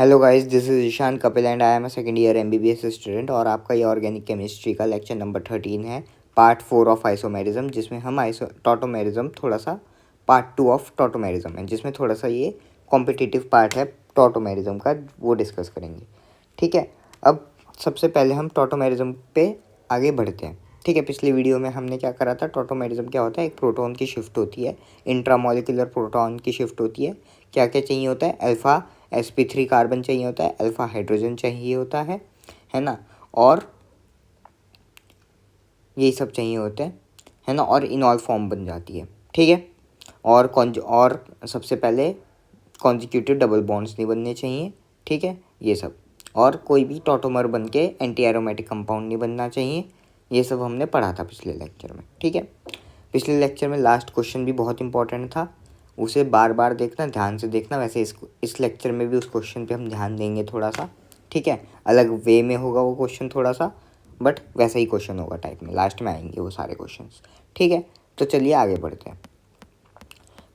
Hello guys, this is Ishaan Kapil and I am a second year MBBS student. और आपका ये organic chemistry का lecture number 13 है, part 4 of isomerism, जिसमें हम टॉटोमेरिज्म थोड़ा सा पार्ट 2 ऑफ टॉटोमेरिज्म है, जिसमें थोड़ा सा ये कॉम्पिटिटिव पार्ट है टॉटोमेरिज्म का, वो डिस्कस करेंगे। ठीक है, अब सबसे पहले हम टॉटोमेरिज्म पे आगे बढ़ते हैं। ठीक है, पिछली वीडियो में हमने क्या करा था, टॉटोमेरिज्म क्या होता है, एक प्रोटॉन की शिफ्ट होती है, इंट्रामोलिकुलर प्रोटॉन की शिफ्ट होती है। क्या क्या चाहिए होता है, अल्फ़ा sp3 कार्बन चाहिए होता है, अल्फ़ा हाइड्रोजन चाहिए होता है ना, और यही सब चाहिए होते हैं, है ना, और इनॉल फॉर्म बन जाती है। ठीक है, और सबसे पहले कॉन्जिक्यूटिव डबल बॉन्ड्स नहीं बनने चाहिए। ठीक है, ये सब, और कोई भी टॉटोमर बन के एंटी एरोमेटिक कंपाउंड नहीं बनना चाहिए। ये सब हमने पढ़ा था पिछले लेक्चर में। ठीक है, पिछले लेक्चर में लास्ट क्वेश्चन भी बहुत इंपॉर्टेंट था, उसे बार बार देखना, ध्यान से देखना। वैसे इस लेक्चर में भी उस क्वेश्चन पे हम ध्यान देंगे थोड़ा सा। ठीक है, अलग वे में होगा वो क्वेश्चन थोड़ा सा, बट वैसा ही क्वेश्चन होगा टाइप में, लास्ट में आएंगे वो सारे क्वेश्चंस। ठीक है, तो चलिए आगे बढ़ते हैं।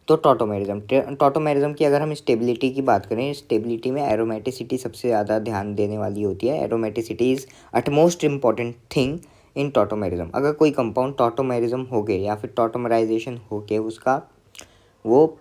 तो टॉटोमेरिज्म की अगर हम स्टेबिलिटी की बात करें, स्टेबिलिटी में एरोमेटिसिटी सबसे ज़्यादा ध्यान देने वाली होती है। Aromaticity is utmost important thing in tautomerism. अगर कोई कंपाउंड टॉटोमेरिज्म हो गए या फिर टॉटोमराइजेशन हो के उसका वो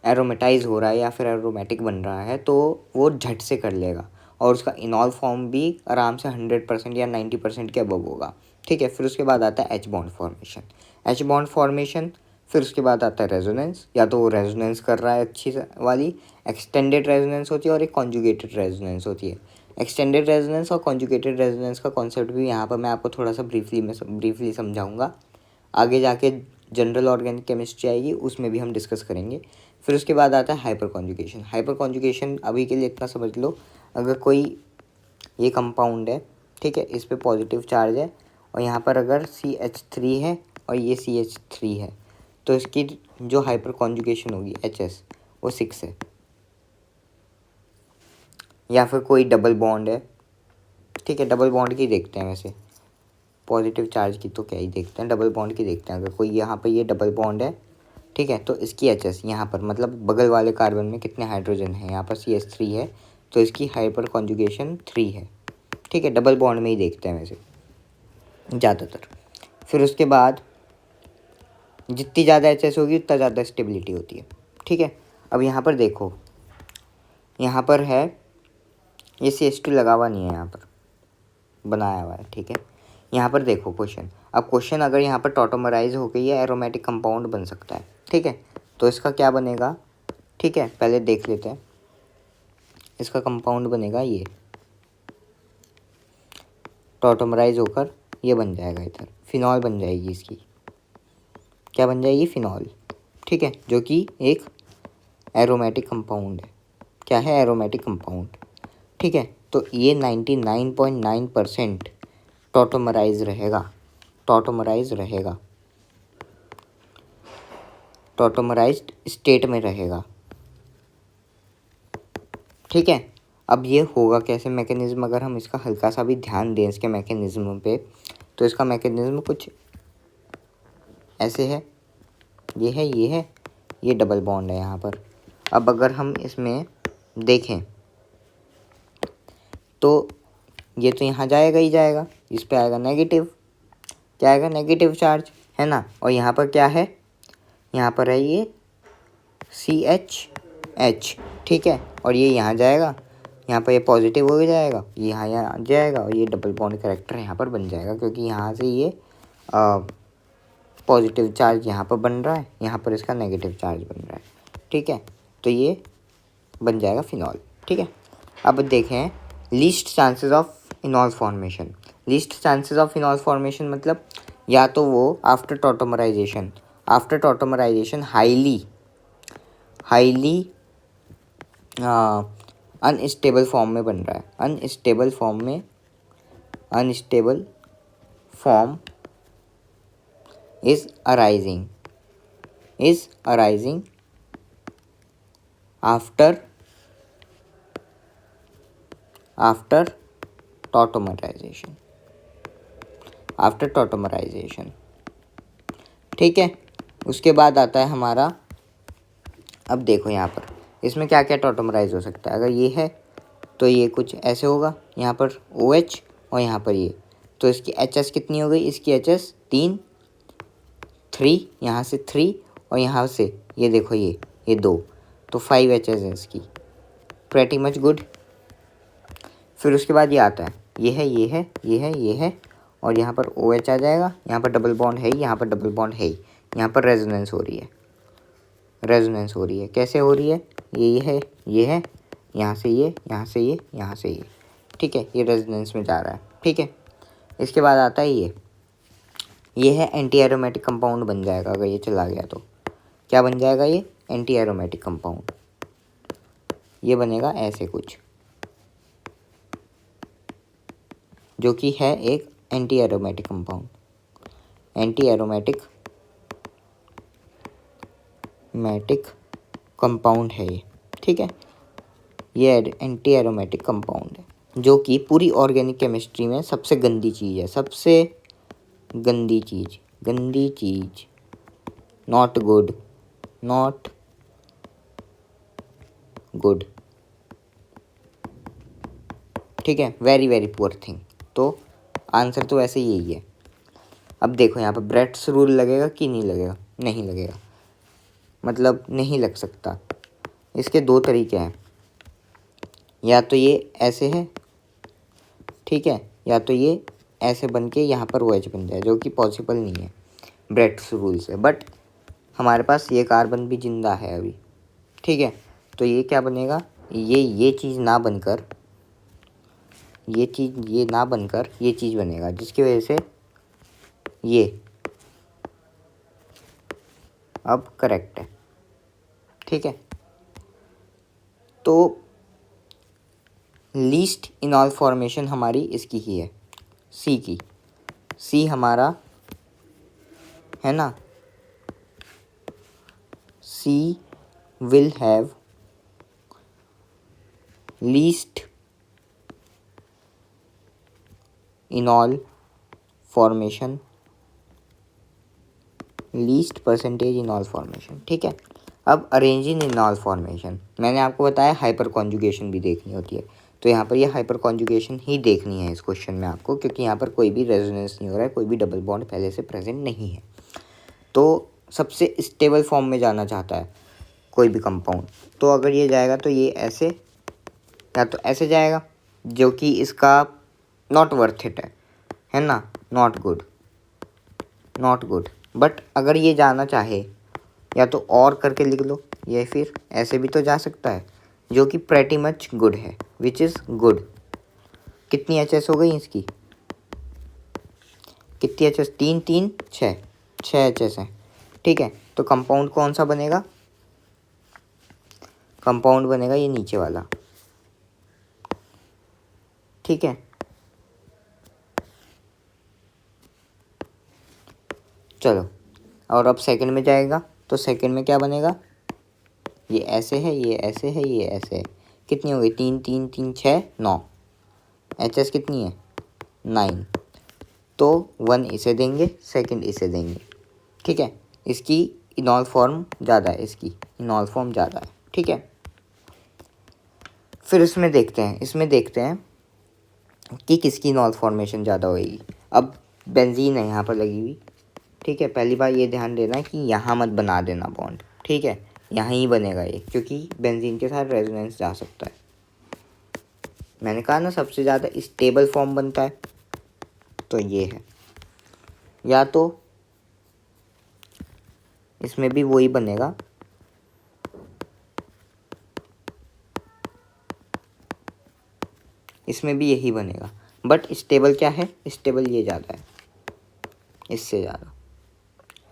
एरोमेटाइज हो रहा है या फिर एरोमेटिक बन रहा है, तो वो झट से कर लेगा और उसका इनॉल फॉर्म भी आराम से 100% या 90% के अबव होगा। ठीक है, फिर उसके बाद आता है H bond formation. H bond formation, फिर उसके बाद आता है रेजोनेंस। या तो वो रेजोनेंस कर रहा है अच्छी वाली, एक्सटेंडेड रेजोनेंस होती है और एक कॉन्जुगेटेड रेजोनेंस होती है। एक्सटेंडेड रेजोनेंस और कॉन्जुगेटेड रेजोनेंस का कॉन्सेप्ट भी यहाँ पर मैं आपको थोड़ा सा ब्रीफली समझाऊंगा। आगे जाके जनरल ऑर्गेनिक केमिस्ट्री आएगी, उसमें भी हम डिस्कस करेंगे। फिर उसके बाद आता है हाइपर कॉन्जुगेशन। हाइपर कॉन्जुगेशन अभी के लिए इतना समझ लो, अगर कोई ये कंपाउंड है, ठीक है, इस पे पॉजिटिव चार्ज है और यहाँ पर अगर CH3 है और ये CH3 है, तो इसकी जो हाइपर कॉन्जुगेशन होगी HS, वो 6 है। या फिर कोई डबल बॉन्ड है, ठीक है, डबल बॉन्ड की देखते हैं, वैसे पॉजिटिव चार्ज की तो क्या ही देखते हैं, डबल बॉन्ड की देखते हैं। अगर कोई यहाँ पर ये डबल बॉन्ड है, ठीक है, तो इसकी HS यहाँ पर मतलब बगल वाले कार्बन में कितने हाइड्रोजन हैं, यहाँ पर CH3 है, तो इसकी हाइपर कॉन्जुगेशन 3 है। ठीक है, डबल बॉन्ड में ही देखते हैं वैसे ज़्यादातर। फिर उसके बाद जितनी ज़्यादा HS होगी उतना ज़्यादा स्टेबिलिटी होती है। ठीक है, अब यहाँ पर देखो, यहाँ पर है ये CH2 लगा हुआ नहीं है, यहाँ पर बनाया हुआ है। ठीक है, यहाँ पर देखो क्वेश्चन, अब क्वेश्चन अगर यहाँ पर टॉटोमराइज होकर ये एरोमेटिक कंपाउंड बन सकता है। ठीक है, तो इसका क्या बनेगा, ठीक है, पहले देख लेते हैं। इसका कंपाउंड बनेगा ये, टॉटोमराइज होकर ये बन जाएगा, इधर फिनॉल बन जाएगी इसकी। क्या बन जाएगी, फिनॉल। ठीक है, जो कि एक एरोमेटिक कंपाउंड है। क्या है, एरोमेटिक कंपाउंड। ठीक है, तो ये 99.9% टॉटोमराइज रहेगा, टॉटोमराइज रहेगा, टॉटोमराइज्ड स्टेट में रहेगा। ठीक है, अब ये होगा कैसे मैकेनिज्म, अगर हम इसका हल्का सा भी ध्यान दें इसके मैकेनिज्म पे, तो इसका मैकेनिज्म कुछ ऐसे है, ये है, ये है, ये डबल बॉन्ड है यहाँ पर। अब अगर हम इसमें देखें तो ये तो यहाँ जाएगा ही जाएगा, इस पे आएगा नेगेटिव, क्या आएगा, नेगेटिव चार्ज, है ना। और यहाँ पर क्या है, यहाँ पर है ये CH। ठीक है, और ये यहाँ जाएगा, यहाँ पर ये पॉजिटिव हो जाएगा, ये यहाँ जाएगा और ये डबल बॉन्ड कैरेक्टर यहाँ पर बन जाएगा, क्योंकि यहाँ से ये पॉजिटिव चार्ज यहाँ पर बन रहा है, यहाँ पर इसका नेगेटिव चार्ज बन रहा है। ठीक है, तो ये बन जाएगा फिनॉल। ठीक है, अब देखें least chances of इनॉल formation. Least chances of इनॉल formation मतलब या तो वो after tautomerisation highly unstable form में बन रहा है, unstable form is arising after tautomerisation, ठीक है। उसके बाद आता है हमारा, अब देखो यहाँ पर इसमें क्या क्या टॉटोमराइज हो सकता है। अगर ये है तो ये कुछ ऐसे होगा, यहाँ पर OH और यहाँ पर ये, तो इसकी HS कितनी हो गई, इसकी HS 3, यहाँ से 3 और यहाँ से ये देखो ये 2, तो 5 HS है इसकी, प्रेटी मच गुड। फिर उसके बाद ये आता है, ये है ये है ये है ये है, और यहाँ पर OH आ जाएगा, यहाँ पर डबल बॉन्ड है, यहाँ पर डबल बॉन्ड है, यहाँ पर रेजोनेंस हो रही है, रेजोनेंस हो रही है। कैसे हो रही है, ये है, यहाँ से ये, यहाँ से ये, यहाँ से ये, ठीक है, ये रेजोनेंस में जा रहा है, ठीक है। इसके बाद आता है ये है एंटी एरोमेटिक कंपाउंड बन जाएगा। अगर ये चला गया तो क्या बन जाएगा, ये एंटी एरोमेटिक कंपाउंड, ये बनेगा ऐसे कुछ, जो कि है एक anti aromatic compound, anti aromatic compound है ये, ठीक है। ये एंटी एरोमेटिक कंपाउंड है, जो कि पूरी ऑर्गेनिक केमिस्ट्री में सबसे गंदी चीज़ है, सबसे गंदी चीज़, नॉट गुड, ठीक है, वेरी वेरी पुअर थिंग। तो आंसर तो वैसे यही है। अब देखो यहाँ पर ब्रेट्स रूल लगेगा कि नहीं लगेगा, नहीं लगेगा, मतलब नहीं लग सकता। इसके दो तरीके हैं, या तो ये ऐसे है, ठीक है, या तो ये ऐसे बन के यहाँ पर OH बन जाए, जो कि पॉसिबल नहीं है ब्रेट्स रूल से। बट हमारे पास ये कार्बन भी जिंदा है अभी, ठीक है, तो ये क्या बनेगा, ये चीज़ ना बनकर ये चीज़ बनेगा, जिसकी वजह से ये अब करेक्ट है, ठीक है। तो लीस्ट इनॉल फॉर्मेशन हमारी इसकी ही है, सी की, सी हमारा है ना, C will have least enol formation, least percentage enol formation, ठीक है। अब अरेंज इन इनॉल फॉर्मेशन, मैंने आपको बताया हाइपर कॉन्जुगेशन भी देखनी होती है, तो यहाँ पर ये हाइपर कॉन्जुगेशन ही देखनी है इस क्वेश्चन में आपको, क्योंकि यहाँ पर कोई भी रेजोनेंस नहीं हो रहा है, कोई भी डबल बॉन्ड पहले से प्रेजेंट नहीं है। तो सबसे स्टेबल फॉर्म में जाना चाहता है कोई भी कंपाउंड, तो अगर ये जाएगा तो ये ऐसे, या तो ऐसे जाएगा, जो कि इसका नॉट वर्थ इट है ना, नॉट गुड। बट अगर ये जाना चाहे, या तो और करके लिख लो, या फिर ऐसे भी तो जा सकता है, जो कि प्रेटी मच गुड है, विच इज़ गुड। कितनी HS हो गई इसकी, कितनी HS, 3 3 6 HS है, ठीक है। तो कंपाउंड कौन सा बनेगा, कंपाउंड बनेगा ये नीचे वाला, ठीक है। चलो, और अब सेकंड में जाएगा, तो सेकंड में क्या बनेगा, ये ऐसे है, ये ऐसे है, ये ऐसे है। कितनी हो गई, 3 3 3 6 9, HS कितनी है 9, तो 1 इसे देंगे, सेकंड इसे देंगे, ठीक है। इसकी इनॉल फॉर्म ज़्यादा है, ठीक है। फिर इसमें देखते हैं कि किसकी इनॉल फॉर्मेशन ज़्यादा होगी। अब बेंजीन है यहाँ पर लगी हुई, ठीक है। पहली बार ये ध्यान देना कि यहाँ मत बना देना बॉन्ड, ठीक है, यहाँ ही बनेगा ये, क्योंकि बेंजीन के साथ रेजोनेंस जा सकता है। मैंने कहा ना सबसे ज़्यादा स्टेबल फॉर्म बनता है, तो ये है, या तो इसमें भी वही बनेगा, इसमें भी यही बनेगा, बट स्टेबल क्या है, स्टेबल ये ज़्यादा है इससे ज़्यादा।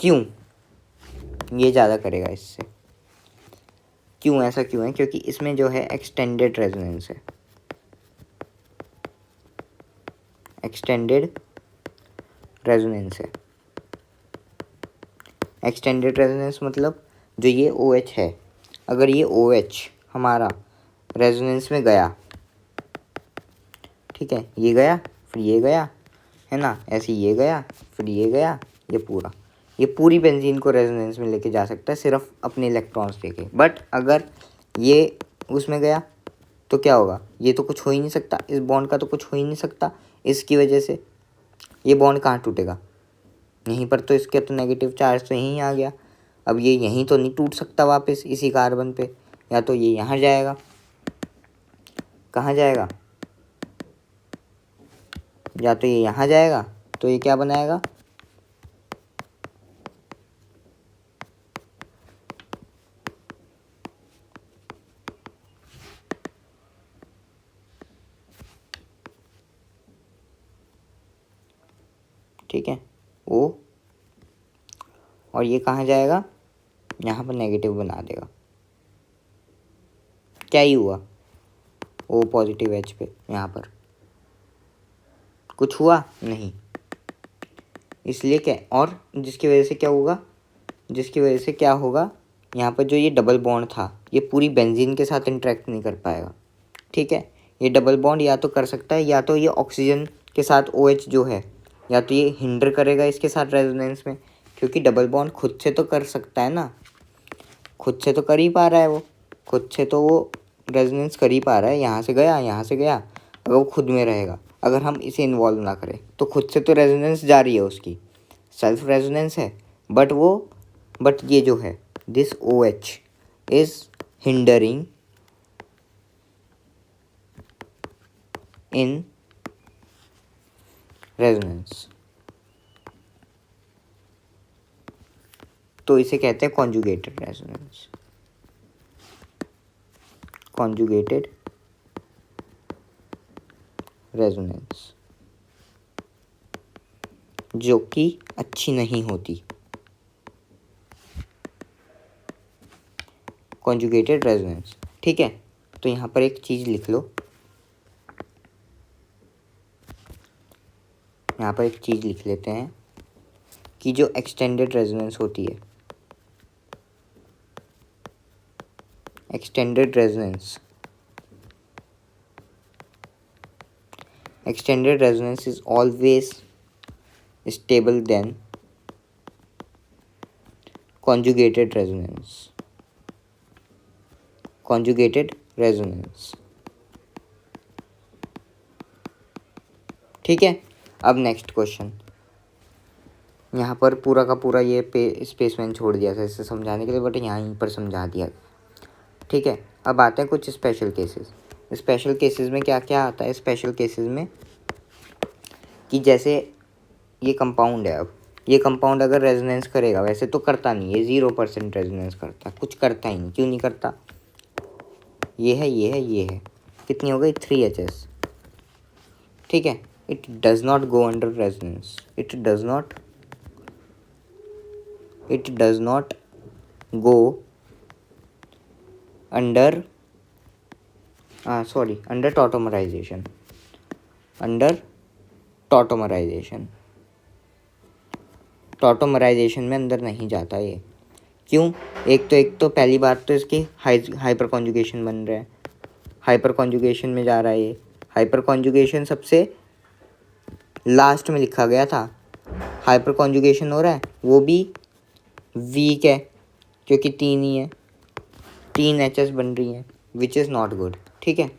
क्यों, ये ज़्यादा करेगा इससे, क्यों, ऐसा क्यों है, क्योंकि इसमें जो है एक्सटेंडेड रेजोनेंस है, एक्सटेंडेड रेजोनेंस मतलब जो ये OH है, अगर ये OH हमारा रेजोनेंस में गया, ठीक है, ये गया फिर ये गया, है ना, ऐसे ये गया फिर ये गया, ये पूरी बेंजीन को रेजोनेंस में लेके जा सकता है सिर्फ अपने इलेक्ट्रॉन्स लेके। बट अगर ये उसमें गया, तो क्या होगा, ये तो कुछ हो ही नहीं सकता, इस बॉन्ड का तो कुछ हो ही नहीं सकता, इसकी वजह से ये बॉन्ड कहाँ टूटेगा, यहीं पर, तो इसके तो नेगेटिव चार्ज तो यहीं आ गया। अब ये यहीं तो नहीं टूट सकता वापस इसी कार्बन पे, या तो ये यहाँ जाएगा, कहाँ जाएगा, या तो ये यहाँ जाएगा, तो ये क्या बनाएगा, ठीक है, ओ, और ये कहाँ जाएगा, यहाँ पर नेगेटिव बना देगा। क्या ही हुआ, ओ पॉजिटिव एच पे यहाँ पर कुछ हुआ नहीं, इसलिए क्या, और जिसकी वजह से क्या होगा, जिसकी वजह से क्या होगा, यहाँ पर जो ये डबल बॉन्ड था ये पूरी बेंजीन के साथ इंटरेक्ट नहीं कर पाएगा। ठीक है, ये डबल बॉन्ड या तो कर सकता है, या तो ये ऑक्सीजन के साथ OH जो है, या तो ये हिंडर करेगा इसके साथ रेजोनेंस में, क्योंकि डबल बॉन्ड खुद से तो कर सकता है ना, खुद से तो कर ही पा रहा है वो, खुद से तो वो रेजोनेंस कर ही पा रहा है, यहाँ से गया यहाँ से गया, अगर वो खुद में रहेगा, अगर हम इसे इन्वॉल्व ना करें तो खुद से तो रेजोनेंस जारी है उसकी, सेल्फ रेजोनेंस है, बट ये जो है this OH is hindering in resonance, तो इसे कहते हैं कॉन्जुगेटेड रेजोनेंस, कॉन्जुगेटेड रेजोनेंस, जो कि अच्छी नहीं होती, कॉन्जुगेटेड रेजोनेंस। ठीक है, तो यहाँ पर एक चीज़ लिख लो, यहाँ पर एक चीज़ लिख लेते हैं कि जो एक्सटेंडेड रेजोनेंस होती है, extended resonance, extended resonance is always stable than conjugated resonance, conjugated resonance। ठीक है, अब नेक्स्ट क्वेश्चन, यहाँ पर पूरा का पूरा ये स्पेस मैंने छोड़ दिया था इसे समझाने के लिए, बट यहाँ पर समझा दिया। ठीक है, अब आते हैं कुछ स्पेशल केसेस। स्पेशल केसेस में क्या क्या आता है, स्पेशल केसेस में कि जैसे ये कंपाउंड है, अब ये कंपाउंड अगर रेजोनेंस करेगा, वैसे तो करता नहीं है, 0% रेजोनेंस करता, कुछ करता ही नहीं, क्यों नहीं करता, ये है ये है ये है, कितनी हो गई 3HS। ठीक है, it does not go under resonance, it does not go under under tautomerisation, under tautomerisation में अंदर नहीं जाता ये, क्यों, एक तो पहली बात तो इसकी हाइपर कॉन्जुगेशन बन रहा है, हाइपर कॉन्जुगेशन में जा रहा है ये, हाइपर कॉन्जुगेशन सबसे लास्ट में लिखा गया था, हाइपर कॉन्जुगेशन हो रहा है, वो भी वीक है क्योंकि 3 ही है, 3 HS बन रही है, विच इज़ नॉट गुड। ठीक है,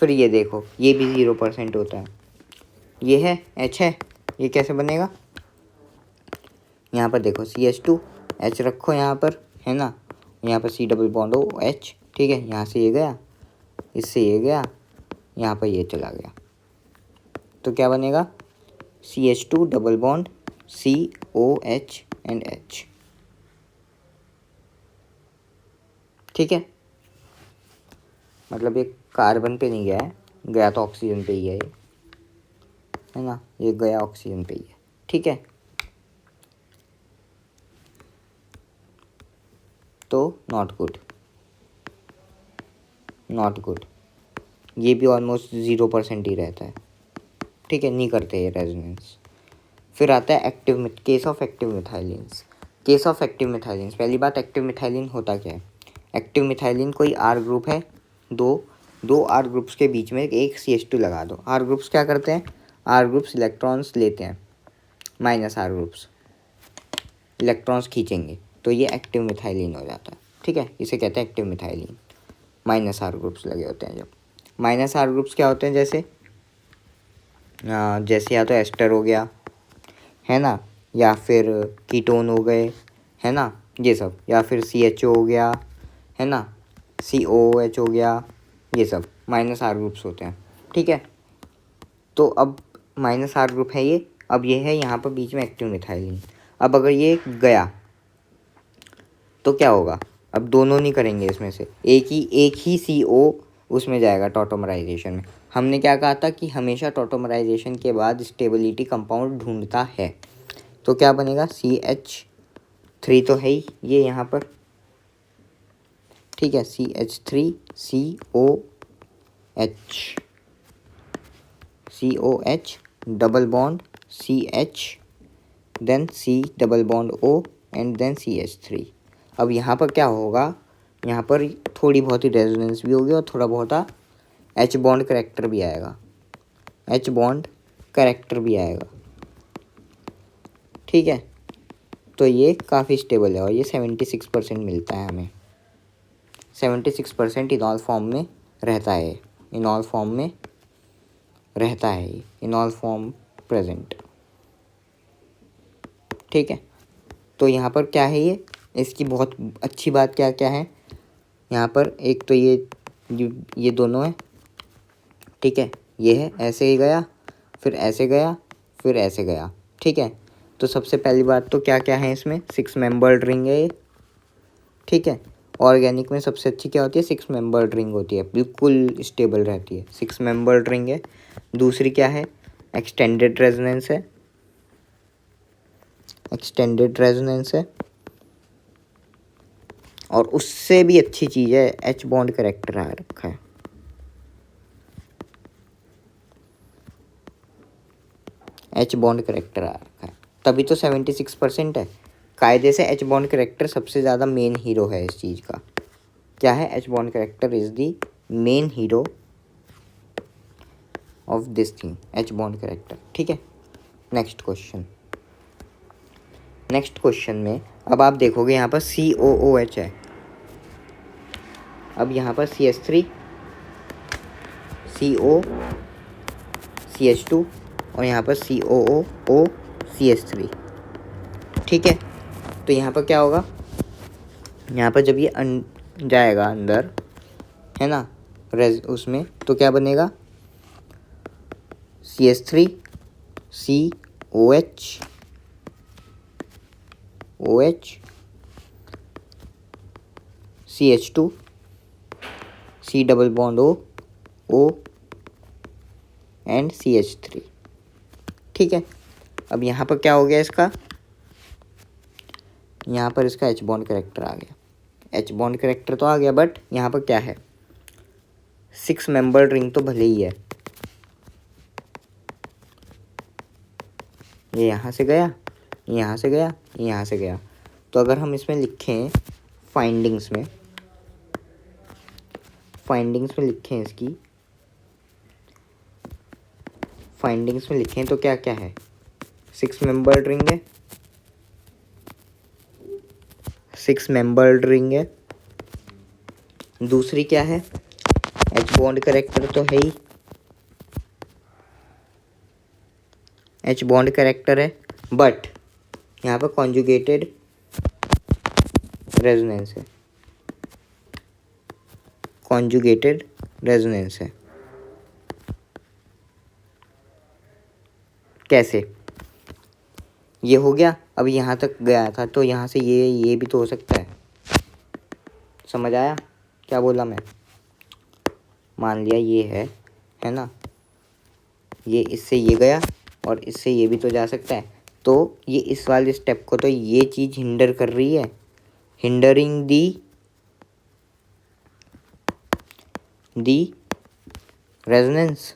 फिर ये देखो ये भी 0% होता है, ये है H है, ये कैसे बनेगा, यहाँ पर देखो CH2 H रखो यहाँ पर, है ना, यहाँ पर C डबल बॉन्ड हो H। ठीक है, यहाँ से ये गया, इससे ये गया, यहाँ पर ये चला गया, तो क्या बनेगा, CH2 double bond COH and H। ठीक है, मतलब ये कार्बन पे नहीं गया है, गया तो ऑक्सीजन पे ही है ना, ये गया ऑक्सीजन पे ही है। ठीक है, तो नॉट गुड, ये भी ऑलमोस्ट 0% ही रहता है। ठीक है, नहीं करते ये रेजोनेंस। फिर आता है case of active methylenes. Case of active methylenes, पहली बात एक्टिव मिथाइलिन होता क्या है, एक्टिव मिथाइलिन कोई R ग्रुप है, दो R ग्रुप्स के बीच में एक CH2 लगा दो। R ग्रुप्स क्या करते हैं, R ग्रुप्स इलेक्ट्रॉन्स लेते हैं, माइनस R ग्रुप्स इलेक्ट्रॉन्स खींचेंगे, तो ये एक्टिव मिथाइलिन हो जाता है। ठीक है, इसे कहते हैं active methylene, minus R groups लगे होते हैं जब। माइनस आर ग्रुप्स क्या होते हैं, जैसे जैसे या तो एस्टर हो गया, है ना, या फिर कीटोन हो गए, है ना, ये सब, या फिर CHO हो गया, है ना, COOH हो गया, ये सब माइनस आर ग्रुप्स होते हैं। ठीक है, तो अब माइनस आर ग्रुप है ये, अब ये है यहाँ पर बीच में एक्टिव मिथाइलिन। अब अगर ये गया तो क्या होगा, अब दोनों नहीं करेंगे, इसमें से एक ही CO उसमें जाएगा टॉटोमराइजेशन में। हमने क्या कहा था कि हमेशा टॉटोमराइजेशन के बाद स्टेबिलिटी कंपाउंड ढूंढता है, तो क्या बनेगा, CH3 तो है ही ये यहाँ पर, ठीक है, CH3COH double bond CH, then C double bond O and then CH3। अब यहाँ पर क्या होगा, यहाँ पर थोड़ी बहुत ही रेजोनेंस भी होगी और थोड़ा बहुत H बॉन्ड करेक्टर भी आएगा, H बॉन्ड करेक्टर भी आएगा। ठीक है, तो ये काफ़ी स्टेबल है और ये 76% मिलता है हमें, 76% इनॉल फॉर्म में रहता है, इनॉल फॉर्म में रहता है, इनॉल फॉर्म प्रेजेंट। ठीक है, तो यहाँ पर क्या है, इसकी बहुत अच्छी बात क्या क्या है, यहाँ पर एक तो ये दोनों है, ठीक है, ये है, ऐसे ही गया, फिर ऐसे गया, फिर ऐसे गया। ठीक है, तो सबसे पहली बात तो क्या क्या है इसमें, 6 मेंबर्ड रिंग है ये। ठीक है, ऑर्गेनिक में सबसे अच्छी क्या होती है, 6 मेंबर्ड रिंग होती है, बिल्कुल स्टेबल रहती है, 6 मेंबर्ड रिंग है। दूसरी क्या है, एक्सटेंडेड रेजोनेंस है, एक्सटेंडेड रेजोनेंस है, और उससे भी अच्छी चीज़ है, H बॉन्ड करेक्टर आ रखा है, H बॉन्ड करेक्टर आ रखा है, तभी तो 76% है। कायदे से H बॉन्ड करेक्टर सबसे ज़्यादा मेन हीरो है इस चीज़ का। क्या है, H bond character is the main hero of this thing, H bond character. ठीक है, नेक्स्ट क्वेश्चन में अब आप देखोगे यहाँ पर COOH है, अब यहाँ पर CH3 CO CH2 और यहाँ पर COO CH3। ठीक है, तो यहाँ पर क्या होगा, यहाँ पर जब ये जाएगा अंदर, है ना, उसमें तो क्या बनेगा, CH3 COH OH CH2 C double bond O and CH3। ठीक है, अब यहाँ पर क्या हो गया इसका, यहाँ पर इसका H बॉन्ड करेक्टर आ गया, H बॉन्ड करेक्टर तो आ गया, बट यहाँ पर क्या है, 6 मेंबर्ड रिंग तो भले ही है, ये यहाँ से गया, यहाँ से गया, यहाँ से गया, तो अगर हम इसमें लिखें फाइंडिंग्स में लिखें इसकी फाइंडिंग्स में लिखें तो क्या क्या है, 6 मेंबर्ड रिंग है, 6 मेंबर्ड रिंग है। दूसरी क्या है, H बॉन्ड करेक्टर तो है ही, H बॉन्ड करेक्टर है, बट यहाँ पर कॉन्जुगेटेड रेजोनेंस है, कॉन्जुगेटेड रेजोनेंस है। कैसे, ये हो गया, अब यहाँ तक गया था तो यहाँ से ये भी तो हो सकता है, समझ आया क्या बोला मैं, मान लिया ये है ना, ये इससे ये गया और इससे ये भी तो जा सकता है, तो ये इस वाले स्टेप को तो ये चीज़ हिंडर कर रही है, हिंडरिंग दी रेजोनेंस,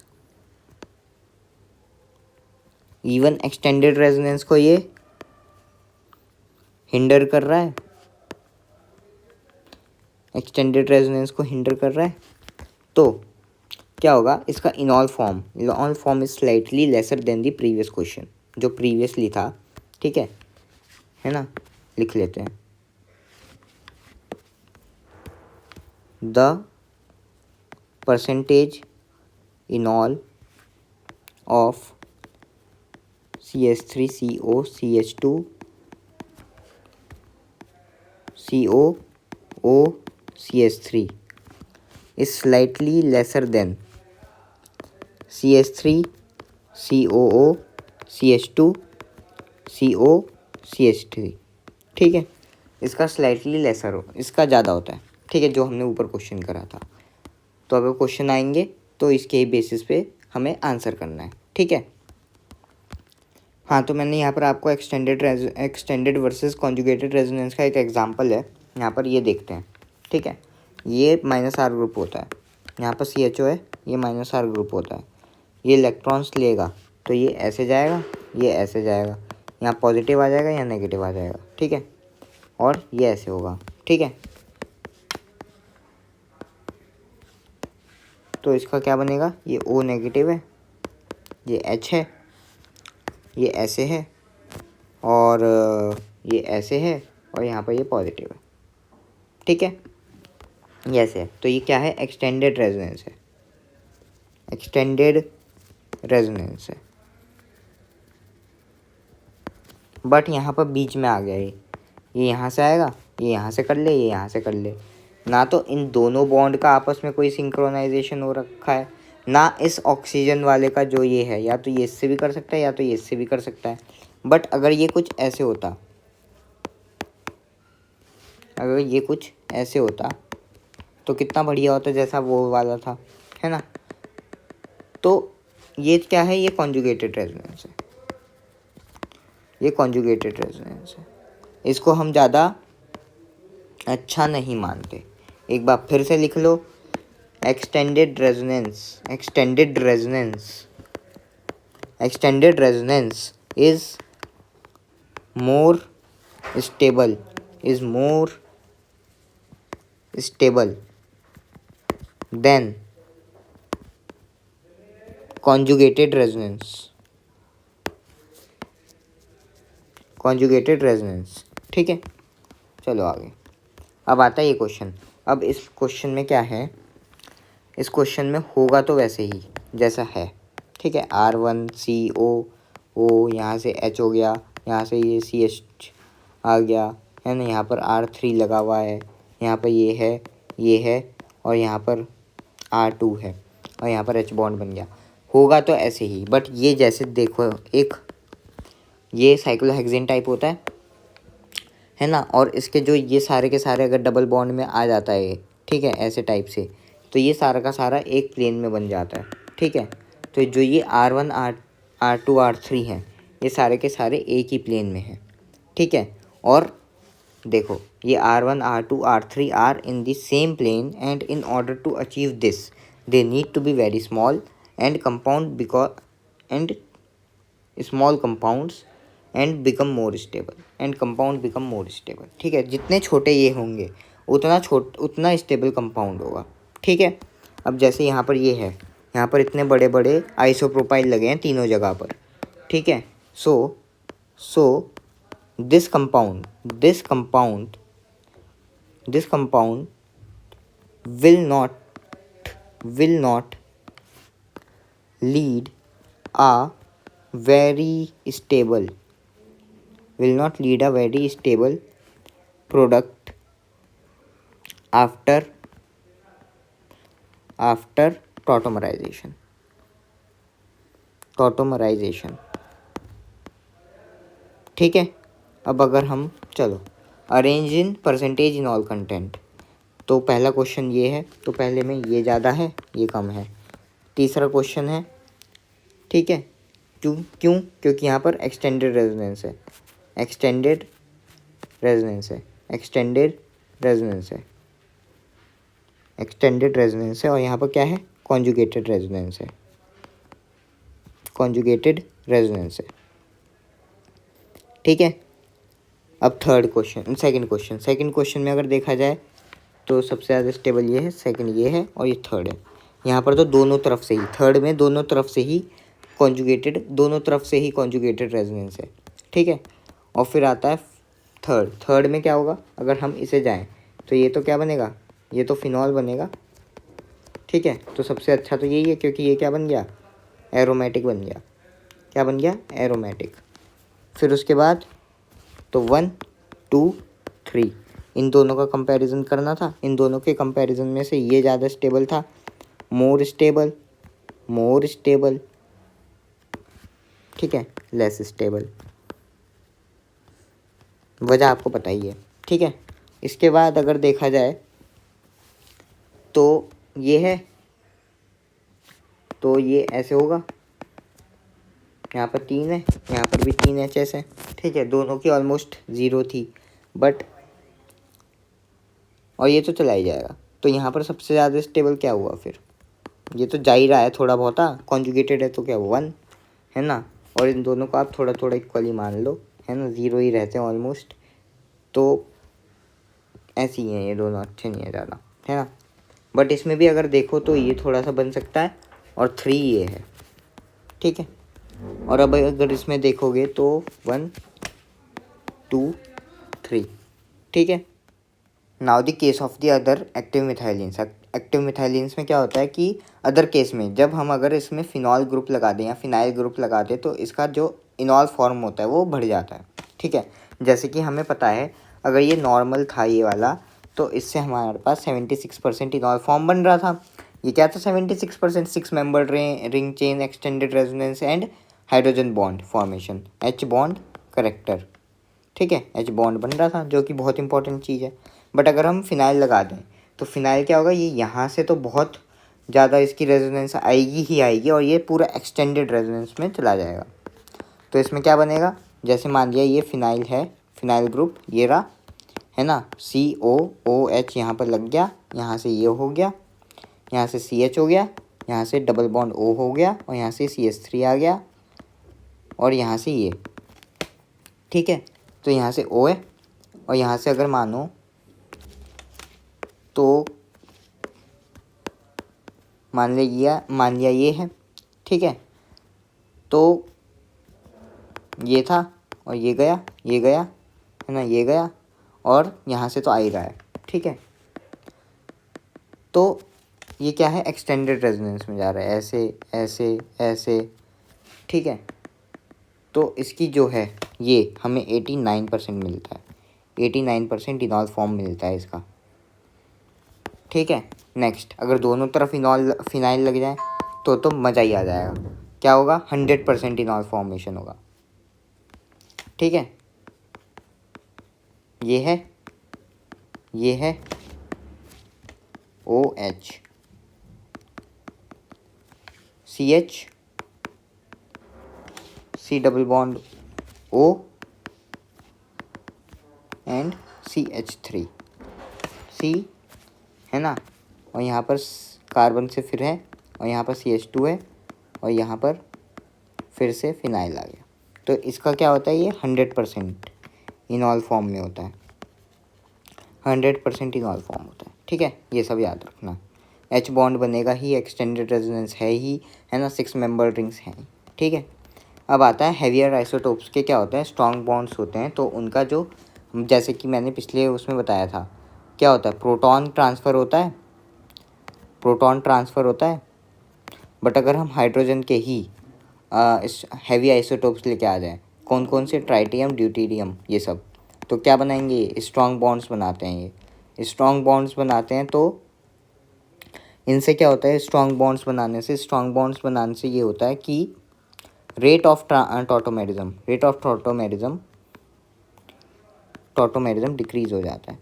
इवन एक्सटेंडेड रेजोनेंस को ये हिंडर कर रहा है, एक्सटेंडेड रेजोनेंस को हिंडर कर रहा है। तो क्या होगा, इसका इनॉल form is slightly lesser than the previous question, जो प्रीवियसली था। ठीक है ना, लिख लेते हैं, the percentage इनॉल of CH3CO CH2 COO CH3 is slightly lesser than CH3 COO CH2 CO CH3। ठीक है, इसका स्लाइटली लेसर हो, इसका ज़्यादा होता है। ठीक है, जो हमने ऊपर क्वेश्चन करा था। तो अगर क्वेश्चन आएंगे तो इसके ही बेसिस पे हमें आंसर करना है। ठीक है, हाँ, तो मैंने यहाँ पर आपको एक्सटेंडेड वर्सेस कॉन्जुगेटेड रेजोनेंस का एक एग्जांपल है, यहाँ पर ये देखते हैं। ठीक है, ये -R ग्रुप होता है, यहाँ पर CHO है, ये -R ग्रुप होता है। ये इलेक्ट्रॉन्स लेगा तो ये ऐसे जाएगा, ये ऐसे जाएगा, यहाँ पॉजिटिव आ जाएगा, यहाँ नेगेटिव आ जाएगा। ठीक है, और ये ऐसे होगा। ठीक है, तो इसका क्या बनेगा, ये O नेगेटिव है, ये H है, ये ऐसे है, और ये ऐसे है, और यहाँ पर ये पॉजिटिव है। ठीक है, ये ऐसे है। तो ये क्या है, एक्सटेंडेड रेजोनेंस है, एक्सटेंडेड रेजोनेंस है। बट यहाँ पर बीच में आ गया ये यहाँ से आएगा, ये यहाँ से कर ले, ये यहाँ से कर ले। ना तो इन दोनों बॉन्ड का आपस में कोई सिंक्रोनाइजेशन हो रखा है, ना इस ऑक्सीजन वाले का जो ये है, या तो ये इससे भी कर सकता है या तो ये इससे भी कर सकता है। बट अगर ये कुछ ऐसे होता, अगर ये कुछ ऐसे होता तो कितना बढ़िया होता, जैसा वो वाला था, है ना। तो ये क्या है, ये कॉन्जुगेटेड रेजोनेंस है, ये कॉन्जुगेटेड रेजोनेंस है। इसको हम ज़्यादा अच्छा नहीं मानते। एक बार फिर से लिख लो, extended resonance, extended resonance, extended resonance is more stable, is more stable than conjugated resonance, conjugated resonance. ठीक है, चलो आगे। अब आता है ये क्वेश्चन। अब इस क्वेश्चन में क्या है, इस क्वेश्चन में होगा तो वैसे ही जैसा है। ठीक है, R1CO, यहाँ से H हो गया, यहाँ से ये CH आ गया, है ना। यहाँ पर R3 लगा हुआ है, यहाँ पर ये है, और यहाँ पर R2 है, और यहाँ पर H बॉन्ड बन गया। होगा तो ऐसे ही, बट ये जैसे देखो, एक ये साइक्लोहेक्सेन टाइप होता है ना। और इसके जो ये सारे के सारे अगर डबल बॉन्ड में आ जाता है, ठीक है, ऐसे टाइप से, तो ये सारा का सारा एक प्लेन में बन जाता है। ठीक है, तो जो ये R1 R2 R3 हैं, ये सारे के सारे एक ही प्लेन में हैं। ठीक है, और देखो ये R1 R2 R3 are in the same plane, and in order to achieve this they need to be very small and compound because and small compounds and become more stable, and compound become more stable. ठीक है, जितने छोटे ये होंगे उतना stable compound होगा। ठीक है, अब जैसे यहाँ पर ये है, यहाँ पर इतने बड़े बड़े आइसोप्रोपाइल लगे हैं तीनों जगह पर। ठीक है, so this compound will not lead a very stable product after tautomerization। ठीक है, अब अगर हम चलो arrange in percentage in all content, तो पहला क्वेश्चन ये है, तो पहले में ये ज़्यादा है, ये कम है। तीसरा क्वेश्चन है, ठीक है, क्यों क्योंकि यहाँ पर एक्सटेंडेड रेजोनेंस है, और यहाँ पर क्या है, कॉन्जुगेटेड रेजोनेंस है। ठीक है, अब सेकंड क्वेश्चन में अगर देखा जाए तो सबसे ज़्यादा स्टेबल ये है, सेकंड ये है, और ये थर्ड है। यहाँ पर तो दोनों तरफ से ही, थर्ड में दोनों तरफ से ही कॉन्जुगेटेड रेजोनेंस है। ठीक है, और फिर आता है थर्ड में क्या होगा, अगर हम इसे जाएं तो ये तो क्या बनेगा, ये तो फिनॉल बनेगा। ठीक है, तो सबसे अच्छा तो यही है क्योंकि ये क्या बन गया, एरोमेटिक बन गया। क्या बन गया, एरोमेटिक। फिर उसके बाद तो 1 2 3 इन दोनों का कंपैरिजन करना था। इन दोनों के कंपैरिजन में से ये ज़्यादा स्टेबल था, मोर स्टेबल, मोर स्टेबल, ठीक है, लेस स्टेबल। वजह आपको पता ही है, ठीक है। इसके बाद अगर देखा जाए तो ये है, तो ये ऐसे होगा, यहाँ पर 3 है, यहाँ पर भी 3 एच एस है, ठीक है। दोनों की ऑलमोस्ट 0 थी बट, और ये तो चला ही जाएगा। तो यहाँ पर सबसे ज़्यादा स्टेबल क्या हुआ फिर, ये तो जा ही रहा है थोड़ा बहुत, कॉन्जुगेटेड है तो क्या हुआ 1, है ना। और इन दोनों को आप थोड़ा थोड़ा इक्वली मान लो, है ना, 0 ही रहते हैं ऑलमोस्ट। तो ऐसे ही हैं ये दोनों, अच्छे नहीं है ज़्यादा, है ना। बट इसमें भी अगर देखो तो ये थोड़ा सा बन सकता है, और 3 ये है, ठीक है। और अब अगर इसमें देखोगे तो 1 2 3, ठीक है। Now the case of the other active methylenes. Active methylenes में क्या होता है कि अदर केस में जब हम अगर इसमें फिनॉल ग्रुप लगा दें या फिनाइल ग्रुप लगा दें तो इसका जो इनॉल फॉर्म होता है वो बढ़ जाता है, ठीक है। जैसे कि हमें पता है अगर ये नॉर्मल था ये वाला, तो इससे हमारे पास 76% इनॉल फॉर्म बन रहा था। ये क्या था, 76%, 6 member ring chain, extended resonance and hydrogen bond formation, H bond character, ठीक है, एच बॉन्ड बन रहा था जो कि बहुत इंपॉर्टेंट चीज़ है। बट अगर हम फिनाइल लगा दें तो फिनाइल क्या होगा, ये यहाँ से तो बहुत ज़्यादा इसकी रेजोनेंस आएगी ही आएगी, और ये पूरा एक्सटेंडेड रेजोनेंस में चला जाएगा। तो इसमें क्या बनेगा, जैसे मान लिया ये फिनाइल है, फिनाइल ग्रुप ये रहा, है ना, COOH यहाँ पर लग गया, यहाँ से ये हो गया, यहाँ से CH हो गया, यहाँ से डबल बॉन्ड O हो गया, और यहाँ से CH3 आ गया, और यहाँ से ये, ठीक है। तो यहाँ से O है, और यहाँ से अगर मानो तो मान लिया ये है, ठीक है। तो ये था और ये गया, है ना, ये गया, और यहाँ से तो आ ही रहा है, ठीक है। तो ये क्या है, एक्सटेंडेड रेजोनेंस में जा रहा है, ऐसे ऐसे ऐसे, ठीक है। तो इसकी जो है ये हमें 89% मिलता है, 89% इनॉल फॉर्म मिलता है इसका, ठीक है। नेक्स्ट, अगर दोनों तरफ फिनाइल लग जाए तो मज़ा ही आ जाएगा। क्या होगा, 100% इनॉल फॉर्मेशन होगा, ठीक है। ये है OH, CH, C double bond O and CH3, C, है ना, और यहाँ पर कार्बन से फिर है, और यहाँ पर CH2 है, और यहाँ पर फिर से फिनाइल आ गया। तो इसका क्या होता है, ये 100% इनॉल फॉर्म में होता है, 100% इनॉल फॉर्म होता है, ठीक है। ये सब याद रखना। H बॉन्ड बनेगा ही, एक्सटेंडेड रेजोनेंस है ही, है ना, 6 मेंबर रिंग्स हैं, ठीक है। अब आता है हैवियर आइसोटोप्स के क्या होता है, स्ट्रॉन्ग बॉन्ड्स होते हैं। तो उनका जो, जैसे कि मैंने पिछले उसमें बताया था, क्या होता है, प्रोटॉन ट्रांसफ़र होता है। बट अगर हम हाइड्रोजन के ही हैवी आइसोटोप्स लेके आ जाएं, कौन कौन से, ट्राइटियम, ड्यूटेरियम, ये सब, तो क्या बनाएंगे, स्ट्रॉन्ग बॉन्ड्स बनाते हैं। ये स्ट्रॉन्ग बॉन्ड्स बनाते हैं, तो इनसे क्या होता है, स्ट्रॉन्ग बॉन्ड्स बनाने से ये होता है कि रेट ऑफ टॉटोमेरिज्म डिक्रीज हो जाता है,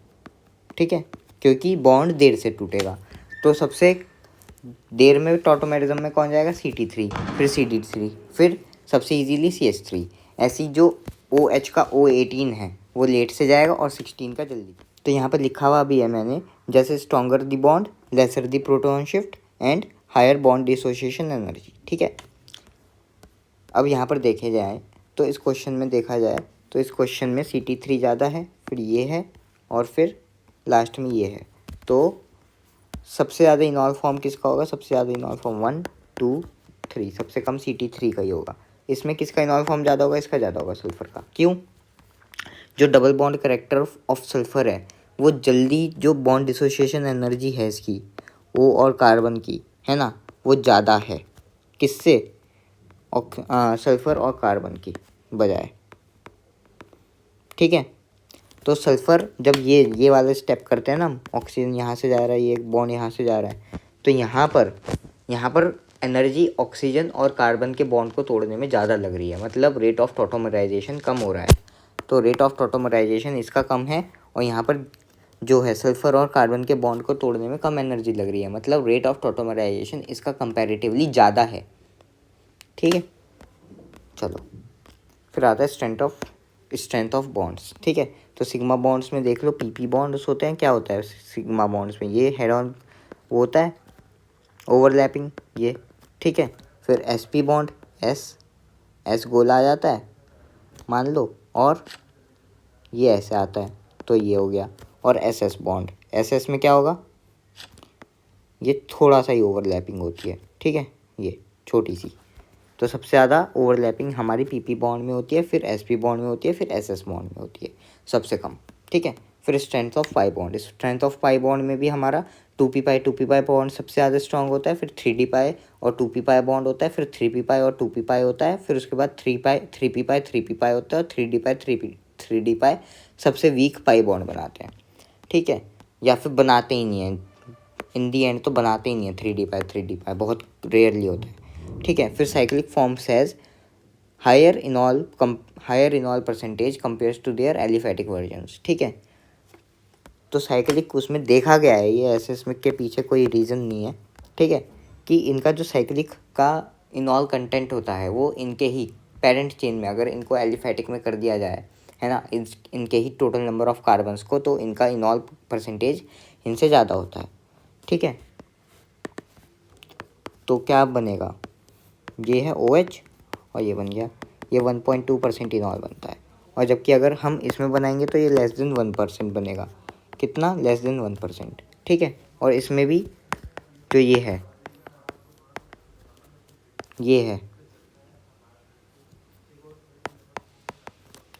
ठीक है, क्योंकि बॉन्ड देर से टूटेगा। तो सबसे देर में टॉटोमेरिज्म में कौन जाएगा, CT3, फिर CD3, फिर सबसे इजीली CH3। ऐसी जो OH का O18 है वो लेट से जाएगा, और 16 का जल्दी। तो यहाँ पर लिखा हुआ भी है मैंने, जैसे stronger the bond, lesser the proton shift and higher bond dissociation energy, ठीक है। अब यहाँ पर देखे जाए तो इस क्वेश्चन में देखा जाए तो इस क्वेश्चन में CT3 ज़्यादा है, फिर ये है, और फिर लास्ट में ये है। तो सबसे ज़्यादा इनॉल फॉर्म किसका होगा, सबसे ज़्यादा इनॉल फॉर्म 1 2 3, सबसे कम CT3 का ही होगा। इसमें किसका इनॉल फॉर्म ज़्यादा होगा, इसका ज़्यादा होगा, सल्फ़र का। क्यों, जो double bond character of sulphur है वो जल्दी, जो बॉन्ड डिसोसिएशन एनर्जी है इसकी O और कार्बन की, है ना, वो ज़्यादा है किससे, सल्फ़र और कार्बन की बजाय। ठीक है, तो सल्फ़र जब ये वाला स्टेप करते हैं ना हम, ऑक्सीजन यहाँ से जा रहा है, ये बॉन्ड यहाँ से जा रहा है, तो यहाँ पर एनर्जी ऑक्सीजन और कार्बन के बॉन्ड को तोड़ने में ज़्यादा लग रही है, मतलब रेट ऑफ टॉटोमराइजेशन कम हो रहा है। तो रेट ऑफ टॉटोमराइजेशन इसका कम है, और यहाँ पर जो है सल्फ़र और कार्बन के बॉन्ड को तोड़ने में कम एनर्जी लग रही है, मतलब रेट ऑफ टॉटोमराइजेशन इसका कंपैरेटिवली ज़्यादा है। ठीक है, चलो फिर आता है स्ट्रेंथ ऑफ बॉन्ड्स। ठीक है, तो सिग्मा बॉन्ड्स में देख लो पीपी बॉन्ड्स होते हैं। क्या होता है सिग्मा बॉन्ड्स में, ये हेड ऑन वो होता है ओवरलैपिंग ये। ठीक है, फिर एसपी बॉन्ड, एस गोला आ जाता है मान लो, और ये ऐसे आता है, तो ये हो गया। और एसएस बॉन्ड, एसएस में क्या होगा, ये थोड़ा सा ही ओवरलैपिंग होती है। ठीक है, ये छोटी सी। तो सबसे ज़्यादा ओवरलैपिंग हमारी पीपी बॉन्ड में होती है, फिर एसपी बॉन्ड में होती है, फिर एसएस बॉन्ड में होती है सबसे कम। ठीक है, फिर strength of pi bond, strength of pi bond में भी हमारा 2p पाई बॉन्ड सबसे ज़्यादा स्ट्रॉन्ग होता है, फिर 3d पाई और 2p पाई बॉन्ड होता है, फिर 3p पाई और 2p पाई होता है, फिर उसके बाद 3p पाई होता है, और 3d पाई सबसे वीक पाई बॉन्ड बनाते हैं। ठीक है, या फिर बनाते ही नहीं हैं, इन दी एंड तो बनाते ही नहीं है 3d पाई बहुत रेयरली होता है। ठीक है, फिर cyclic forms has higher enol percentage compares to their aliphatic versions. ठीक है, तो साइक्लिक उसमें देखा गया है, ये ऐसे इसमें के पीछे कोई रीज़न नहीं है। ठीक है, कि इनका जो साइक्लिक का इनॉल कंटेंट होता है वो इनके ही पेरेंट चेन में अगर इनको एलिफैटिक में कर दिया जाए, है ना, इनके ही टोटल नंबर ऑफ कार्बन्स को, तो इनका इनॉल परसेंटेज इनसे ज़्यादा होता है। ठीक है, तो क्या बनेगा, ये है OH और ये बन गया, ये 1.2% इनॉल बनता है। और जबकि अगर हम इसमें बनाएंगे तो ये लेस देन 1% बनेगा। कितना, लेस देन 1%। ठीक है, और इसमें भी जो ये है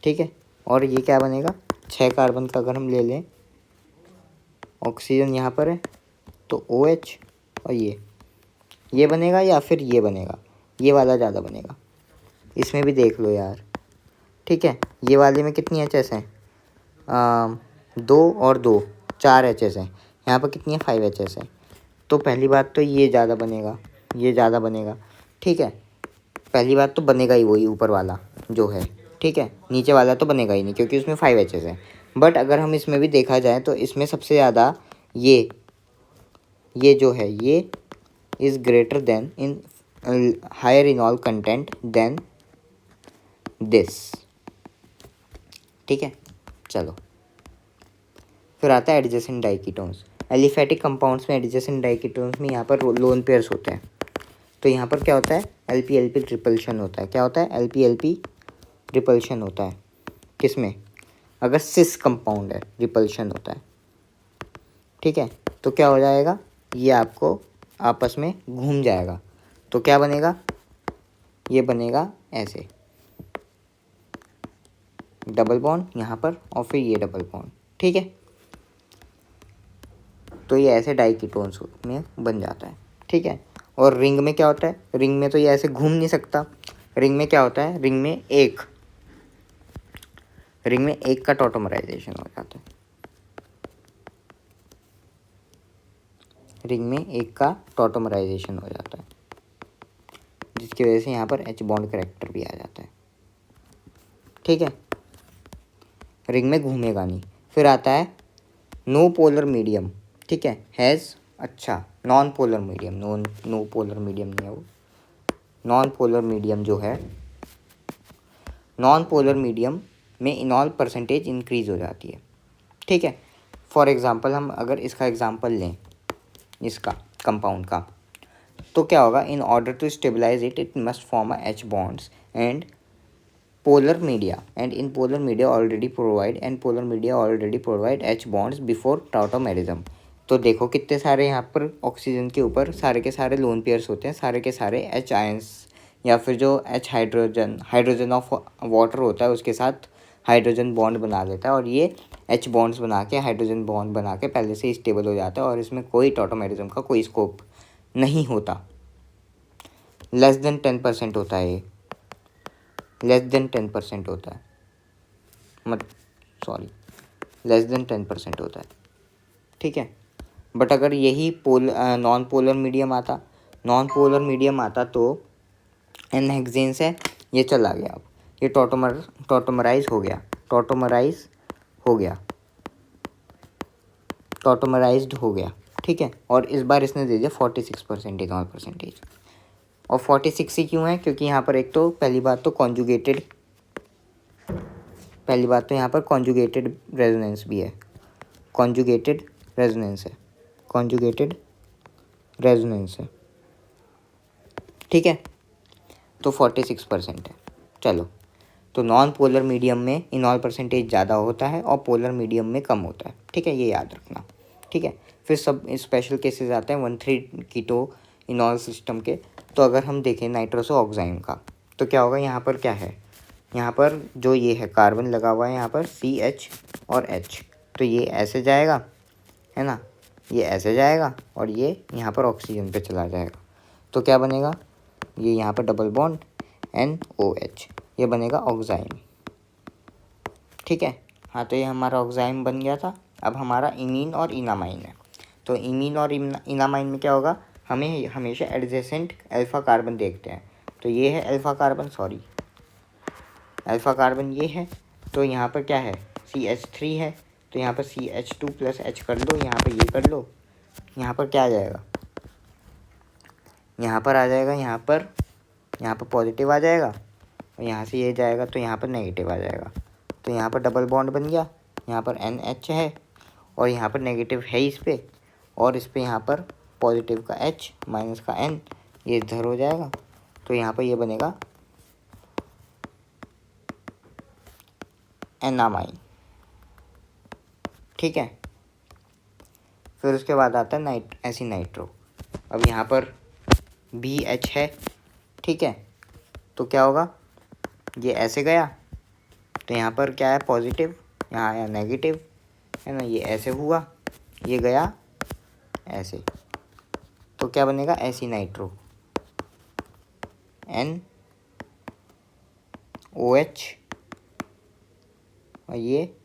ठीक है, और ये क्या बनेगा, 6 कार्बन का अगर हम ले लें, ऑक्सीजन यहाँ पर है, तो OH और ये बनेगा या फिर ये बनेगा, ये वाला ज़्यादा बनेगा। इसमें भी देख लो यार। ठीक है, ये वाले में कितनी एचएस हैं, 2 और 2 4 एचएस हैं, यहाँ पर कितनी है 5 एचएस है। तो पहली बात तो ये ज़्यादा बनेगा, ये ज़्यादा बनेगा। ठीक है, पहली बात तो बनेगा ही वही ऊपर वाला जो है। ठीक है, नीचे वाला तो बनेगा ही नहीं क्योंकि उसमें 5 एचएस है। बट अगर हम इसमें भी देखा जाए तो इसमें सबसे ज़्यादा ये जो है ये is greater than in higher enol content than this. ठीक है, चलो फिर आता है एडजेसेंट डाइकीटोन्स। एलिफैटिक कंपाउंड्स में एडजेसेंट डाइकीटोन्स में यहाँ पर लोन पेयर्स होते हैं। तो यहाँ पर क्या होता है, LP-LP रिपल्शन होता है। क्या होता है, LP-LP रिपल्शन होता है। किसमें, अगर सिस कंपाउंड है रिपल्शन होता है। ठीक है, तो क्या हो जाएगा, ये आपको आपस में घूम जाएगा, तो क्या बनेगा, ये बनेगा ऐसे डबल बॉन्ड यहाँ पर और फिर ये डबल बॉन्ड। ठीक है, तो ये ऐसे डाइकीटोन्स में बन जाता है। ठीक है, और रिंग में क्या होता है, रिंग में तो ये ऐसे घूम नहीं सकता। रिंग में क्या होता है, रिंग में एक का टॉटोमराइजेशन हो जाता है। रिंग में एक का टॉटोमराइजेशन हो जाता है, जिसकी वजह से यहाँ पर H बॉन्ड करेक्टर भी आ जाता है। ठीक है, रिंग में घूमेगा नहीं। फिर आता है नो पोलर मीडियम। ठीक है, हैज़, अच्छा non polar medium, no polar medium नहीं है वो, नॉन पोलर मीडियम जो है, नॉन पोलर मीडियम में इनॉल परसेंटेज इंक्रीज हो जाती है। ठीक है, फॉर एग्जांपल हम अगर इसका एग्जांपल लें, इसका कंपाउंड का, तो क्या होगा, in order to stabilize it must form H bonds and polar media, and in polar media already provide H bonds before tautomerism। तो देखो कितने सारे यहाँ पर ऑक्सीजन के ऊपर सारे के सारे लोन पेयर्स होते हैं, सारे के सारे H आयंस या फिर जो H हाइड्रोजन ऑफ वाटर होता है उसके साथ हाइड्रोजन बॉन्ड बना लेता है, और ये H बॉन्ड्स बना के, हाइड्रोजन बॉन्ड बना के पहले से स्टेबल हो जाता है और इसमें कोई टॉटोमेरिज्म का कोई स्कोप नहीं होता। लेस देन 10% होता है ये, लेस देन 10% होता है, लेस देन 10% होता है, ठीक है। बट अगर यही नॉन पोलर मीडियम आता तो एन हेक्सेन से ये चला गया, अब ये टॉटोमराइज हो गया, टॉटोमराइज्ड हो गया, ठीक है। और इस बार इसने दे दिया 46% इथेनॉल परसेंटेज। और 46 ही क्यों है, क्योंकि यहाँ पर एक तो पहली बात तो यहाँ पर कॉन्जुगेटेड रेजोनेंस भी है, कॉन्जुगेटेड रेजोनेंस है, ठीक है। तो 46% है। चलो, तो नॉन पोलर मीडियम में इनॉल परसेंटेज ज़्यादा होता है और पोलर मीडियम में कम होता है, ठीक है, ये याद रखना, ठीक है। फिर सब स्पेशल केसेस आते हैं 1,3 कीटो इनॉल सिस्टम के। तो अगर हम देखें नाइट्रोसो ऑक्साइम का, तो क्या होगा, यहाँ पर क्या है, यहाँ पर जो ये है कार्बन लगा हुआ है यहाँ पर CH और H, तो ये ऐसे जाएगा, है ना, ये ऐसे जाएगा और ये यहाँ पर ऑक्सीजन पे चला जाएगा। तो क्या बनेगा, ये यहाँ पर डबल बॉन्ड NOH, ये बनेगा ऑक्साइम, ठीक है। हाँ, तो ये हमारा ऑक्साइम बन गया था। अब हमारा इमीन और इनामाइन है। तो इमीन और इनामाइन में क्या होगा, हमें हमेशा एडजेसेंट अल्फ़ा कार्बन देखते हैं। तो ये है अल्फ़ा कार्बन ये है। तो यहाँ पर क्या है, CH3 है, तो यहाँ पर CH2 + H कर लो, यहाँ पर ये कर लो, यहाँ पर क्या आ जाएगा, यहाँ पर आ जाएगा, यहाँ पर पॉजिटिव आ जाएगा और यहाँ से ये जाएगा तो यहाँ पर नेगेटिव आ जाएगा। तो यहाँ पर डबल बॉन्ड बन गया, यहाँ पर NH है और यहाँ पर नेगेटिव है इस पर, और इस पर यहाँ पर पॉजिटिव का H माइनस का N, ये इधर हो जाएगा। तो यहाँ पर ये बनेगा एनामाइन, ठीक है। फिर उसके बाद आता है नाइट्रो। अब यहाँ पर BH है, ठीक है। तो क्या होगा, ये ऐसे गया, तो यहाँ पर क्या है पॉजिटिव, यहाँ आया नेगेटिव, है ना, ये ऐसे हुआ, ये गया ऐसे, तो क्या बनेगा ऐसी नाइट्रो NOH, और ये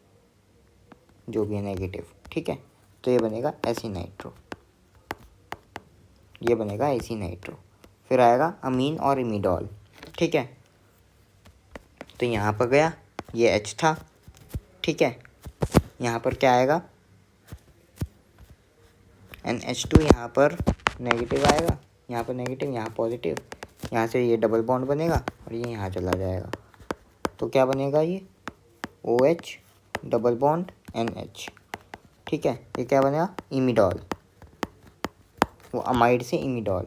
जो भी है नेगेटिव, ठीक है। तो ये बनेगा ऐसी नाइट्रो, फिर आएगा अमीन और इमिडॉल, ठीक है। तो यहाँ पर गया, ये H था, ठीक है। यहाँ पर क्या आएगा NH2, यहाँ पर नेगेटिव आएगा, यहाँ पर नेगेटिव, यहाँ पॉजिटिव, यहाँ से ये डबल बॉन्ड बनेगा और ये यहाँ चला जाएगा। तो क्या बनेगा, ये OH डबल बॉन्ड NH, ठीक है। ये क्या बनेगा, इमिडॉल, वो अमाइड से इमिडॉल।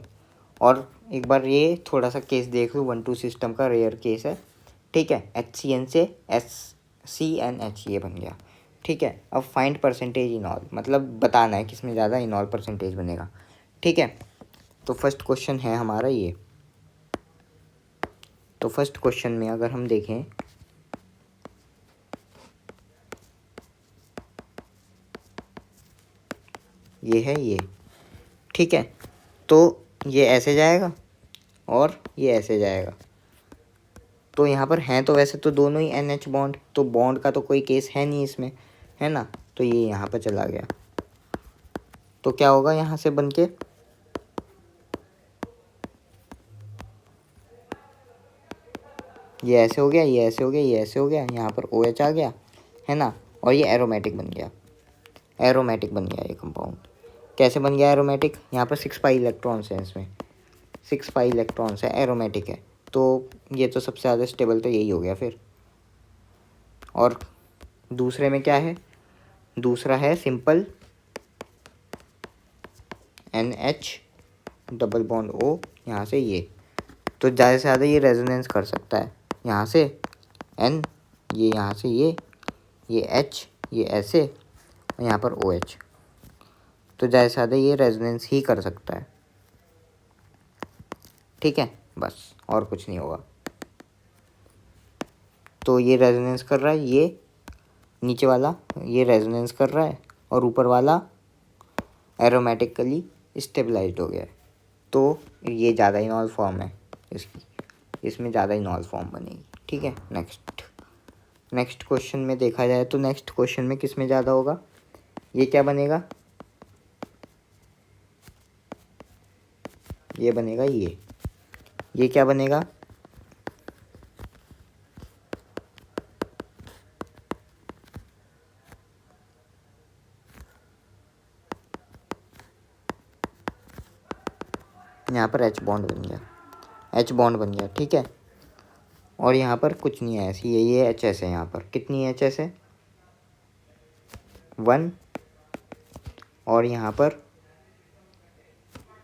और एक बार ये थोड़ा सा केस देख लो, 1,2 सिस्टम का रेयर केस है, ठीक है। HCN से SCNH ये बन गया, ठीक है। अब फाइंड परसेंटेज इनॉल, मतलब बताना है किसमें ज़्यादा इनॉल परसेंटेज बनेगा, ठीक है। तो फर्स्ट क्वेश्चन है हमारा ये। तो फर्स्ट क्वेश्चन में अगर हम देखें, ये है ये, ठीक है। तो ये ऐसे जाएगा और ये ऐसे जाएगा। तो यहाँ पर हैं तो वैसे तो दोनों ही NH बॉन्ड, तो बॉन्ड का तो कोई केस है नहीं इसमें, है ना। तो ये यहाँ पर चला गया, तो क्या होगा यहाँ से बन के, ये ऐसे हो गया, ये ऐसे हो गया, ये ऐसे हो गया, यहाँ पर OH आ गया, है ना। और ये एरोमेटिक बन गया, ये कंपाउंड। कैसे बन गया एरोमेटिक, यहाँ पर 6 पाई इलेक्ट्रॉन्स हैं इसमें, 6 पाई इलेक्ट्रॉन्स है, एरोमेटिक है। तो ये तो सबसे ज़्यादा स्टेबल तो यही हो गया फिर। और दूसरे में क्या है, दूसरा है simple NH double bond O, यहाँ से ये, तो ज़्यादा से ज़्यादा ये रेजोनेंस कर सकता है, यहाँ से N, ये यहाँ से ये H, ये ऐसे, और यहाँ पर OH, तो ज़्यादा से ज़्यादा ये रेजोनेंस ही कर सकता है, ठीक है, बस और कुछ नहीं होगा। तो ये रेजोनेंस कर रहा है, ये नीचे वाला ये रेजोनेंस कर रहा है और ऊपर वाला एरोमेटिकली स्टेबलाइज्ड हो गया है। तो ये ज़्यादा इनॉल फॉर्म है इसकी, इसमें ज़्यादा इनॉल फॉर्म बनेगी। ठीक है, नेक्स्ट क्वेश्चन में देखा जाए तो नेक्स्ट क्वेश्चन में किस में ज़्यादा होगा, ये क्या बनेगा, ये बनेगा ये क्या बनेगा, यहाँ पर H बॉन्ड बन गया। ठीक है, और यहाँ पर कुछ नहीं है ऐसी, ये HS है। यहाँ पर कितनी HS है, 1, और यहाँ पर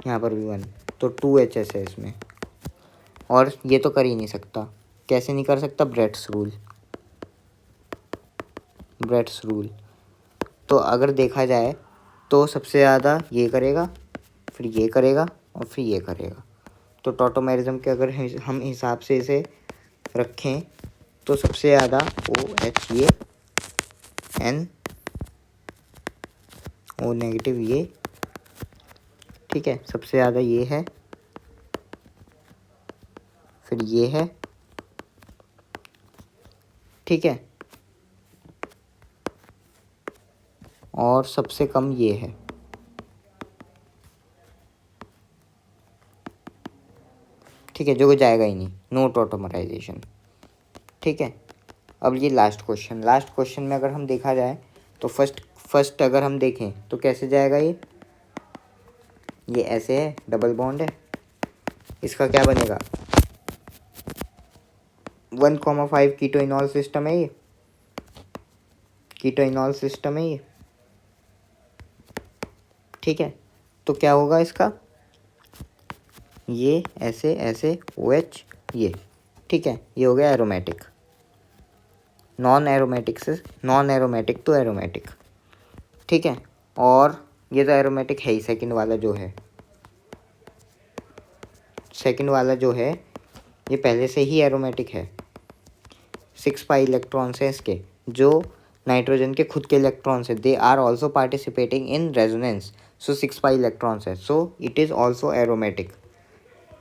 भी 1, तो 2 HS है इसमें। और ये तो कर ही नहीं सकता, कैसे नहीं कर सकता, ब्रेट्स रूल। तो अगर देखा जाए तो सबसे ज़्यादा ये करेगा, फिर ये करेगा और फिर ये करेगा। तो टॉटोमेरिज्म के अगर हम हिसाब से इसे रखें तो सबसे ज़्यादा OH ये, N O नेगेटिव ये, ठीक है, सबसे ज़्यादा ये है, फिर ये है, ठीक है, और सबसे कम ये है। ठीक है, जो जाएगा ही नहीं, नो टॉटोमराइजेशन। ठीक है, अब ये लास्ट क्वेश्चन में अगर हम देखा जाए तो फर्स्ट अगर हम देखें तो कैसे जाएगा, ये ऐसे है, डबल बॉन्ड है, इसका क्या बनेगा, 1,5 कीटोइनॉल सिस्टम है ये, ठीक है। तो क्या होगा इसका, ये ऐसे OH ये, ठीक है, ये हो गया aromatic, non aromatic to aromatic. ठीक है, और ये तो एरोमेटिक है ही, सेकंड वाला जो है ये पहले से ही एरोमेटिक है। 6 पाई इलेक्ट्रॉन्स हैं इसके, जो नाइट्रोजन के खुद के इलेक्ट्रॉन्स है, they are also participating in resonance, so 6 pi electrons है, so it is also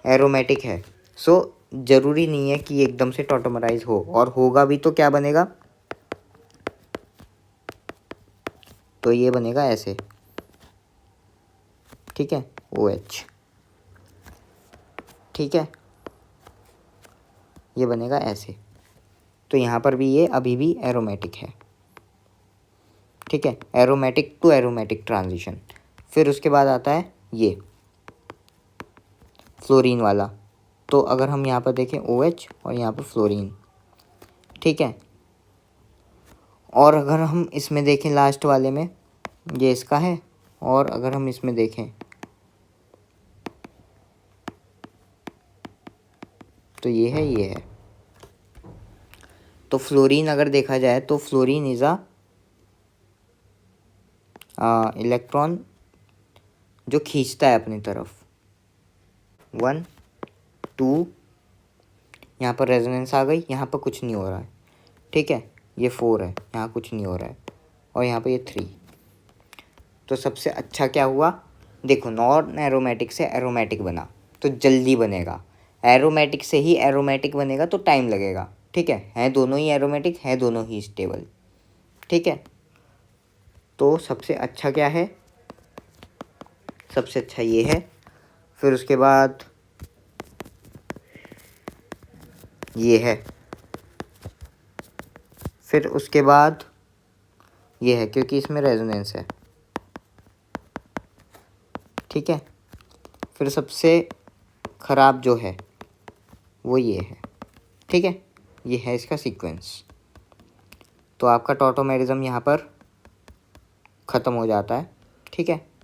aromatic है। सो ज़रूरी नहीं है कि एकदम से टॉटोमराइज हो, और होगा भी तो क्या बनेगा, तो ये बनेगा ऐसे, ठीक है, OH, ठीक है, ये बनेगा ऐसे। तो यहाँ पर भी ये अभी भी एरोमेटिक है। ठीक है, एरोमेटिक टू एरोमेटिक ट्रांजिशन। फिर उसके बाद आता है ये फ्लोरीन वाला। तो अगर हम यहाँ पर देखें OH और यहाँ पर फ्लोरीन, ठीक है, और अगर हम इसमें देखें लास्ट वाले में, ये इसका है, और अगर हम इसमें देखें तो ये है। तो फ्लोरीन अगर देखा जाए तो फ्लोरीन इज़ इलेक्ट्रॉन जो खींचता है अपनी तरफ, 1 2, यहाँ पर रेजोनेंस आ गई, यहाँ पर कुछ नहीं हो रहा है, ठीक है, ये 4 है, यहाँ कुछ नहीं हो रहा है, और यहाँ पर ये 3। तो सबसे अच्छा क्या हुआ, देखो, नॉन एरोमेटिक से एरोमेटिक बना तो जल्दी बनेगा, एरोमेटिक से ही एरोमेटिक बनेगा तो टाइम लगेगा। ठीक है दोनों ही एरोमेटिक, है दोनों ही स्टेबल। ठीक है, तो सबसे अच्छा क्या है, सबसे अच्छा ये है, फिर उसके बाद ये है, फिर उसके बाद ये है, क्योंकि इसमें रेजोनेंस है। ठीक है, फिर सबसे ख़राब जो है वो ये है। ठीक है, ये है इसका सीक्वेंस। तो आपका टॉटोमेरिज्म यहाँ पर ख़त्म हो जाता है। ठीक है।